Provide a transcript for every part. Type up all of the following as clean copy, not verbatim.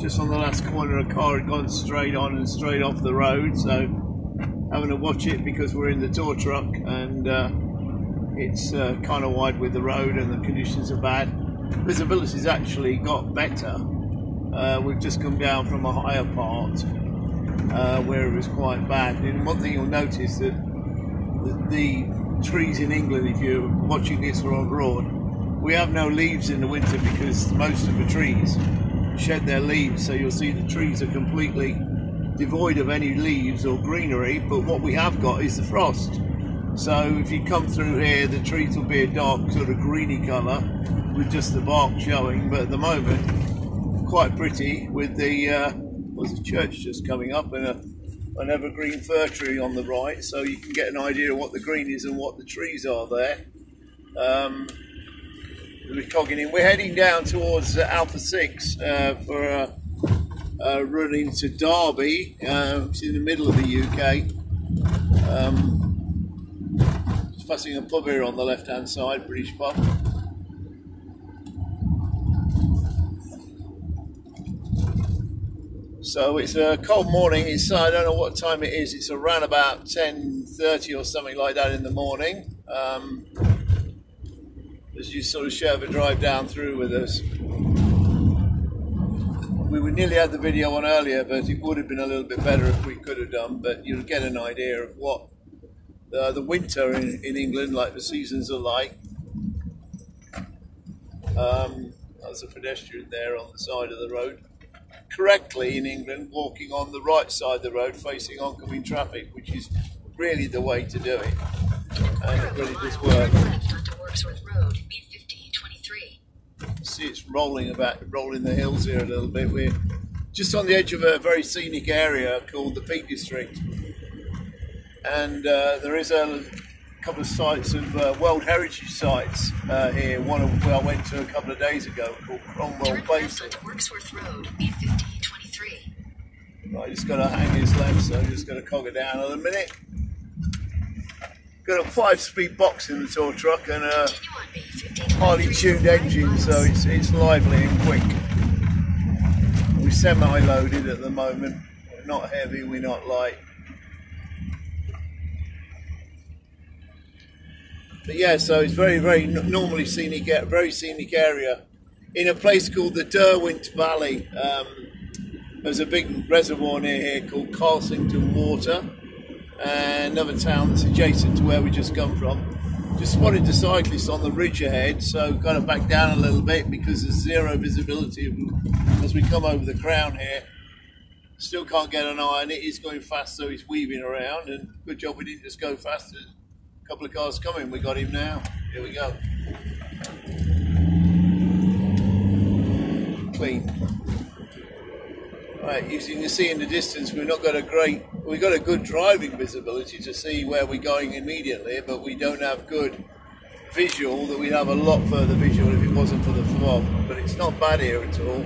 Just on the last corner, a car had gone straight on and straight off the road, so having to watch it because we're in the tow truck and it's kind of wide with the road and the conditions are bad. Visibility's actually got better. We've just come down from a higher part where it was quite bad. And one thing you'll notice that the trees in England, if you're watching this or on road, we have no leaves in the winter because most of the trees shed their leaves, so you'll see the trees are completely devoid of any leaves or greenery, but what we have got is the frost. So if you come through here, the trees will be a dark sort of greeny colour with just the bark showing, but at the moment quite pretty with the there's a church just coming up and an evergreen fir tree on the right, so you can get an idea of what the green is and what the trees are there. We're cogging in. We're heading down towards Alpha 6 for a run into Derby, which is in the middle of the UK. Just passing a pub here on the left hand side, British pub. So it's a cold morning. It's I don't know what time it is. It's around about 10:30 or something like that in the morning. As you sort of share a drive down through with us. We would nearly had the video on earlier, but it would have been a little bit better if we could have done, but you'll get an idea of what the winter in England, like the seasons are like. There's a pedestrian there on the side of the road. Correctly in England, walking on the right side of the road, facing oncoming traffic, which is really the way to do it. And it really does work. See, it's rolling the hills here a little bit. We're just on the edge of a very scenic area called the Peak District, and there is a couple of sites of World Heritage sites here. One of I went to a couple of days ago called Cromwell Basin. Right, just got to hang his left, so just got to cog it down in a minute. Got a 5-speed box in the tow truck and a highly tuned engine, so it's lively and quick. We're semi-loaded at the moment. We're not heavy, we're not light. But yeah, so it's very normally scenic, very scenic area in a place called the Derwent Valley. There's a big reservoir near here called Carsington Water, and another town that's adjacent to where we just come from. Just spotted the cyclist on the ridge ahead, so got to back down a little bit because there's zero visibility as we come over the crown here. Still can't get an eye on it. He's going fast, so he's weaving around, and good job we didn't just go faster. A couple of cars coming, we got him now. Here we go. Clean. Right, as you can see in the distance, we've got a good driving visibility to see where we're going immediately, but we don't have good visual. That we'd have a lot further visual if it wasn't for the fog. But it's not bad here at all.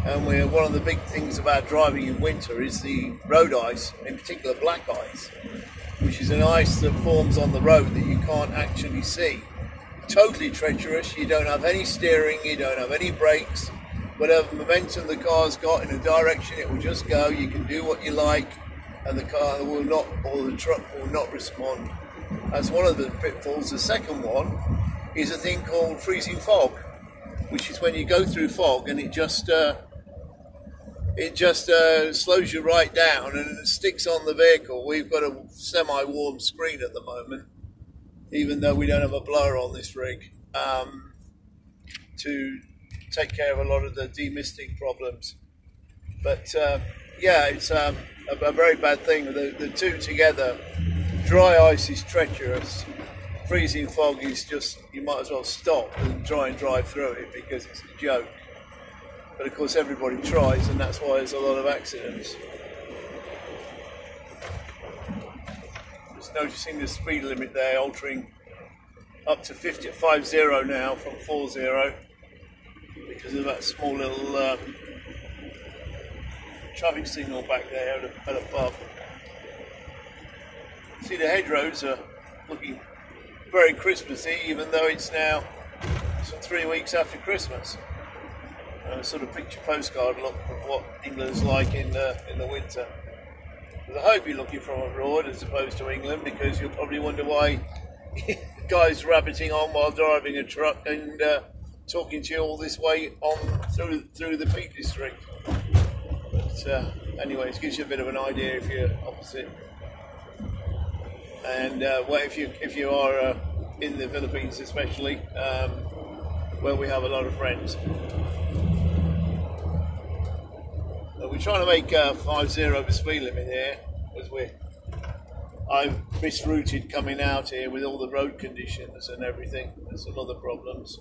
And one of the big things about driving in winter is the road ice, in particular black ice, which is an ice that forms on the road that you can't actually see. Totally treacherous. You don't have any steering, you don't have any brakes. Whatever momentum the car's got in a direction, it will just go. You can do what you like, and the car will not, or the truck will not respond. That's one of the pitfalls. The second one is a thing called freezing fog, which is when you go through fog and it just slows you right down and it sticks on the vehicle. We've got a semi-warm screen at the moment, even though we don't have a blower on this rig, to take care of a lot of the demisting problems. But yeah, it's a very bad thing. The two together, dry ice is treacherous, freezing fog is just, you might as well stop and try and drive through it because it's a joke. But of course everybody tries, and that's why there's a lot of accidents. Just noticing the speed limit there, altering up to 50 now from 40. Because of that small little traffic signal back there at a pub. See, the hedgerows are looking very Christmassy, even though it's now some 3 weeks after Christmas. a sort of picture postcard look of what England's like in the winter. But I hope you're looking from abroad as opposed to England, because you'll probably wonder why guys rabbiting on while driving a truck and talking to you all this way on through the Peak District. But anyway, it gives you a bit of an idea if you're opposite. And well, if you are in the Philippines, especially, where we have a lot of friends. We're trying to make 50 the speed limit here, because I've misrouted coming out here with all the road conditions and everything, and some other problems.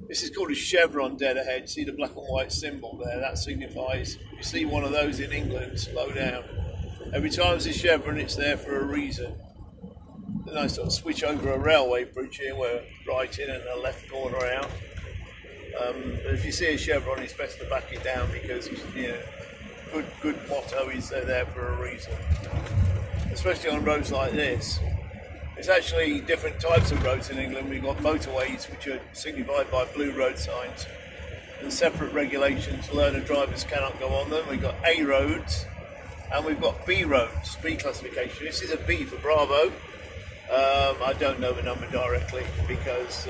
This is called a chevron dead ahead. See the black and white symbol there? That signifies, if you see one of those in England, slow down. Every time there's a chevron, it's there for a reason. Then I sort of switch over a railway bridge here, where right in and a left corner out. But if you see a chevron, it's best to back it down, because good motto is they're there for a reason. Especially on roads like this. There's actually different types of roads in England. We've got motorways, which are signified by blue road signs, and separate regulations. Learner drivers cannot go on them. We've got A roads, and we've got B roads, B classification. This is a B for Bravo. I don't know the number directly, because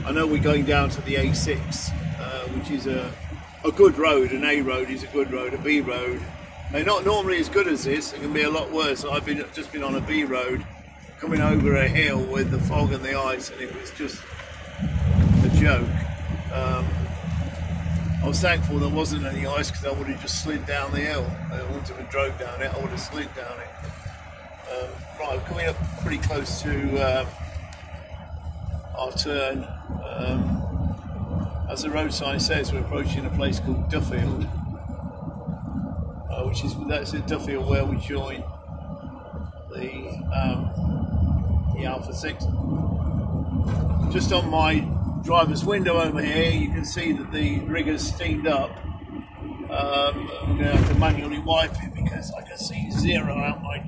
I know we're going down to the A6, which is a good road. An A road is a good road. A B road, they're not normally as good as this. It can be a lot worse. I've just been on a B road, coming over a hill with the fog and the ice, and it was just a joke. I was thankful there wasn't any ice, because I would have just slid down the hill. I wouldn't have drove down it, I would have slid down it. Right, we're coming up pretty close to our turn. As the road sign says, we're approaching a place called Duffield, that's at Duffield where we join the Alpha 6. Just on my driver's window over here, you can see that the rig has steamed up. I'm going to have to manually wipe it, because I can see zero out my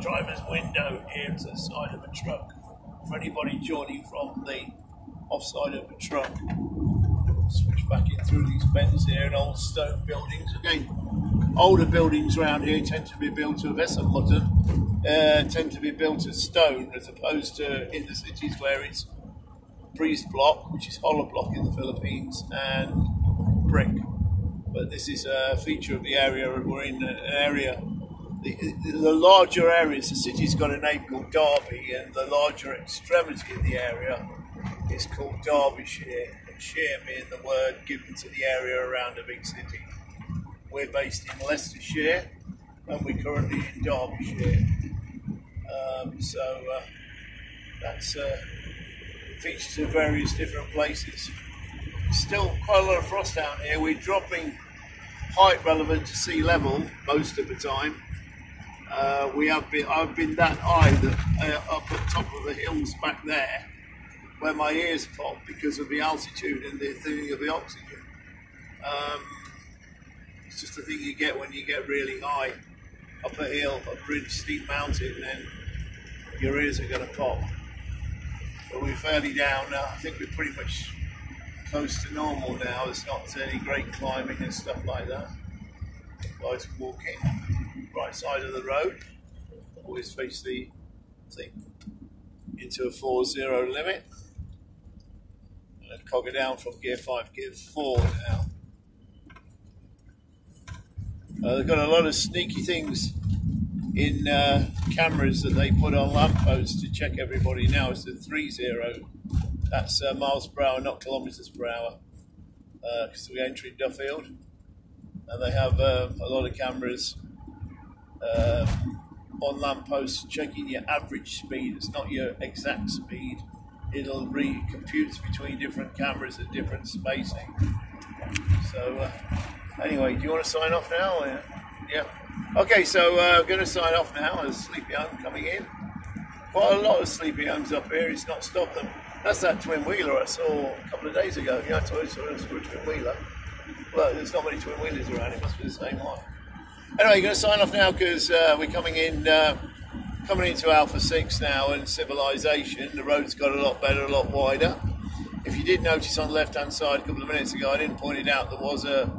driver's window here to the side of a truck. For anybody joining from the offside of a truck. Switch back in through these bends here, and old stone buildings. Again, older buildings around here tend to be built of tend to be built of stone, as opposed to in the cities where it's breeze block, which is hollow block in the Philippines, and brick. But this is a feature of the area. We're in an area, the larger areas, the city's got a name called Derby, and the larger extremity of the area is called Derbyshire, and shire being the word given to the area around a big city. We're based in Leicestershire, and we're currently in Derbyshire. That's features of various different places. Still quite a lot of frost down here. We're dropping height relevant to sea level most of the time. I've been that high that up at top of the hills back there, where my ears pop because of the altitude and the thinning of the oxygen. It's just a thing you get when you get really high up a hill, a really steep mountain, then your ears are going to pop. But we're fairly down now. I think we're pretty much close to normal now. There's not any great climbing and stuff like that. Guys walking right side of the road. Always face the thing into a 4-0 limit. And cog it down from gear 5, gear 4 now. They've got a lot of sneaky things in cameras that they put on lampposts to check everybody now. It's a 3-0. That's miles per hour, not kilometres per hour. Because we're entering Duffield. And they have a lot of cameras on lampposts checking your average speed. It's not your exact speed. It'll compute between different cameras at different spacing. So anyway, do you want to sign off now? Yeah. Okay, so I'm going to sign off now. There's Sleepy Home coming in. Quite a lot of Sleepy Homes up here. It's not stopped them. That's that twin wheeler I saw a couple of days ago. Yeah, I saw a twin wheeler. Well, there's not many twin wheelers around. It must be the same one. Anyway, you're going to sign off now, because we're coming into Alpha 6 now, and civilization. The road's got a lot better, a lot wider. if you did notice on the left-hand side a couple of minutes ago, I didn't point it out, there was a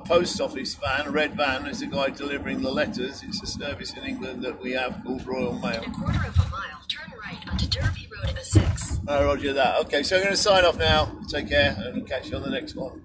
post office van, a red van. There's a guy delivering the letters. It's a service in England that we have called Royal Mail. In a quarter of a mile, turn right onto Derby Road A6. Oh, roger that. Okay, so I'm going to sign off now. Take care and catch you on the next one.